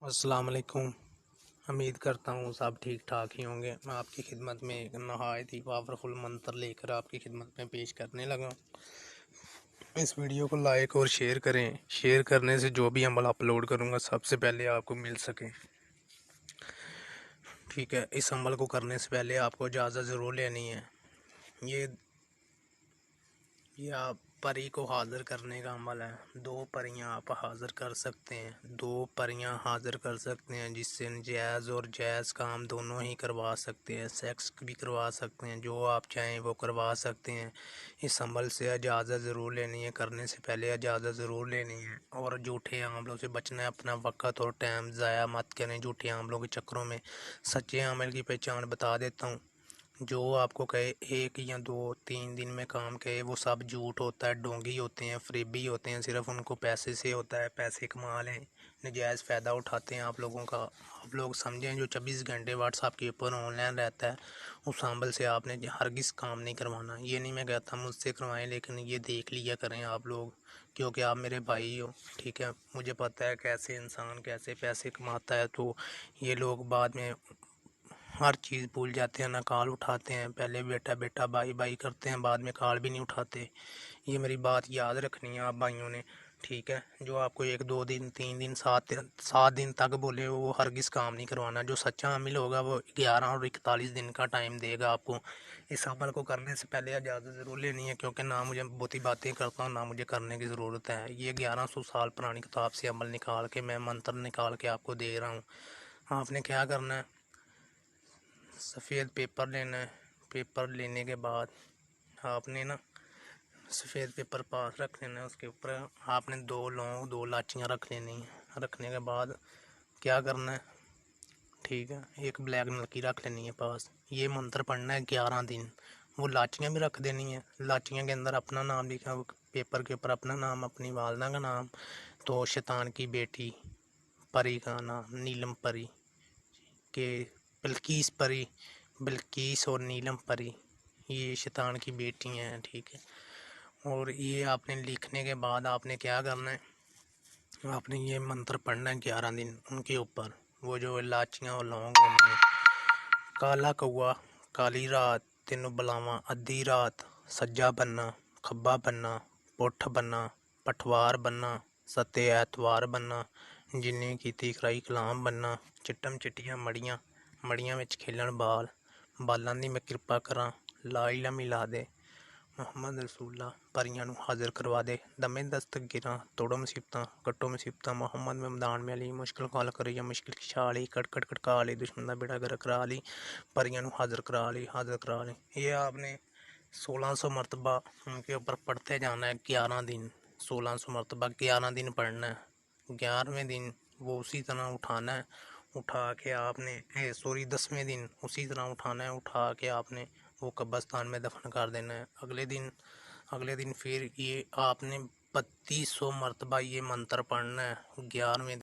अस्सलाम वालेकुम। उम्मीद करता हूँ सब ठीक ठाक ही होंगे। मैं आपकी खिदमत में एक नहायत ही पावरफुल मंत्र लेकर आपकी खिदमत में पेश करने लगा। इस वीडियो को लाइक और शेयर करें। शेयर करने से जो भी अमल अपलोड करूँगा सबसे पहले आपको मिल सके। ठीक है, इस अमल को करने से पहले आपको इजाज़त ज़रूर लेनी है। ये आप परी को हाज़िर करने का अमल है। 2 परियां आप हाज़िर कर सकते हैं। 2 परियां हाज़िर कर सकते हैं जिससे जायज़ और जायज़ काम दोनों ही करवा सकते हैं। सेक्स भी करवा सकते हैं, जो आप चाहें वो करवा सकते हैं। इस अमल से इजाज़त ज़रूर लेनी है, करने से पहले इजाज़त ज़रूर लेनी है। और झूठे अमलों से बचना है। अपना वक़्त और टाइम ज़ाया मत करें झूठे अमलों के चक्करों में। सच्चे अमल की पहचान बता देता हूँ। जो आपको कहे 1 या 2-3 दिन में काम कहे वो सब झूठ होता है, ढोंगी होते हैं, फरेबी होते हैं। सिर्फ उनको पैसे से होता है, पैसे कमा लें, नजायज़ फ़ायदा उठाते हैं आप लोगों का। आप लोग समझें जो 24 घंटे व्हाट्सएप के ऊपर ऑनलाइन रहता है उस अमल से आपने हरगिज़ काम नहीं करवाना। ये नहीं मैं कहता मुझसे करवाएं, लेकिन ये देख लिया करें आप लोग, क्योंकि आप मेरे भाई हो। ठीक है, मुझे पता है कैसे इंसान कैसे पैसे कमाता है। तो ये लोग बाद में हर चीज़ भूल जाते हैं, ना कॉल उठाते हैं। पहले बेटा बेटा भाई भाई करते हैं, बाद में कॉल भी नहीं उठाते। ये मेरी बात याद रखनी है आप भाइयों ने। ठीक है, जो आपको 1-2 दिन 3 दिन 7 दिन तक बोले वो हरगिज़ काम नहीं करवाना। जो सच्चा अमिल होगा वो 11 और 41 दिन का टाइम देगा आपको। इस अमल को करने से पहले इजाज़त ज़रूर लेनी है, क्योंकि ना मुझे बहुती बातें करता हूँ ना मुझे करने की ज़रूरत है। ये 1100 साल पुरानी किताब से अमल निकाल के मैं मंत्र निकाल के आपको दे रहा हूँ। आपने क्या करना है, सफ़ेद पेपर लेना है। पेपर लेने के बाद आपने ना सफ़ेद पेपर पास रख लेना है। उसके ऊपर आपने 2 लौंग 2 इलायचियाँ रख लेनी है। रखने के बाद क्या करना है, ठीक है, एक ब्लैक नलकी रख लेनी है पास। ये मंत्र पढ़ना है 11 दिन। वो इलायचियाँ भी रख देनी है। इलायचियाँ के अंदर अपना नाम लिखा हो, पेपर के ऊपर अपना नाम, अपनी वालदा का नाम, तो शैतान की बेटी परी का नाम नीलम परी के बिल्किस परी, बिल्किस और नीलम परी, ये शैतान की बेटी हैं। ठीक है, और ये आपने लिखने के बाद आपने क्या करना है, आपने ये मंत्र पढ़ना है 11 दिन उनके ऊपर। वो जो इलायचियाँ और लौंग होंगे। काला कौआ काली रात तेनों बुलावा अद्धी रात, सज्जा बनना खब्बा बनना, पुठ बनना पठवार बनना, सत्ते ऐतवार बनना, जिन्हें कीती कराई कलाम बनना, चिट्टम चिट्टियां मड़ियां मड़ियां विच खेलन बाल, बालां दी मैं कृपा करां, ला इला मिला दे, मुहम्मद रसूला परियां नूं हाज़िर करवा दे, दमे दस्तगिरां तोड़ो मुसीबतां कट्टो मुसीबतां, मुहम्मद में मैदान में अली, मुश्किल कॉल करिया मुश्किल खिशा ली, कट कट कटका ली, दुश्मन का बेड़ा गर्क करा ली, परियां नूं हाज़िर करा ली, हाज़िर करा ली। ये आपने 1600 मरतबा उनके ऊपर पढ़ते जाना है 11 दिन। 1600 मरतबा 11 दिन पढ़ना है। 11वें दिन वो उसी तरह उठाना है। उठा के आपने 10वें दिन उसी तरह उठाना है। उठा के आपने वो कब्रिस्तान में दफन कर देना है। अगले दिन फिर ये आपने 3200 मरतबा ये मंत्र पढ़ना है 11वें